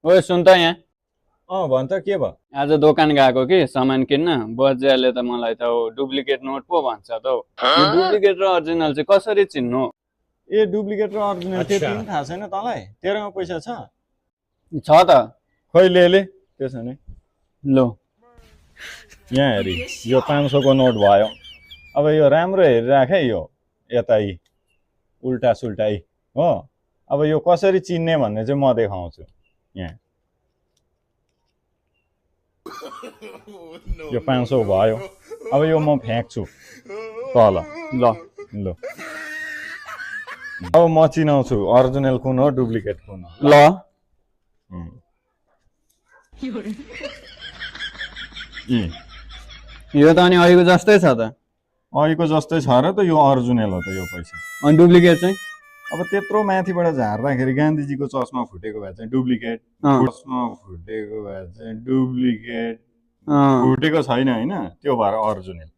ओए सुन त यहाँ भन्छ के भयो? आज दोकान गएको कि सामान किन्न बज्याले त मलाई त डुप्लिकेट नोट पो भन्छ त यो डुप्लिकेट र अरिजिनल चाहिँ कसरी चिन्नु? ए डुप्लिकेट र अरिजिनल त्यो पनि थाहा छैन तँलाई? तेरोमा पैसा छ? छ त। खै ले त्यसो भने लो यहाँ हेरी यो 500 को नोट भयो। अब यो राम्रो हेरिराख है, यो यतै उल्टा सुल्टाई हो। अब यो कसरी चिन्ने भन्ने चाहिँ म देखाउँछु। यहाँ यो 500 भयो। अब यो म फ्याँक्छु तल। ल अब म चिनाउँछु अरिजिनल कुन हो डुप्लिकेट कुन हो। ल यो त अनि अहिलेको जस्तै छ त। अहिलेको जस्तै छ र त यो अरिजिनल हो त यो पैसा। अनि डुप्लिकेट चाहिँ? अब त्यत्रो माथिबाट झार्दाखेरि गान्धीजीको चस्मा फुटेको भए चाहिँ डुप्लिकेट, चस्मा फुटेको भए चाहिँ डुप्लिकेट, फुटेको छैन हैन, त्यो भएर अरिजिनल।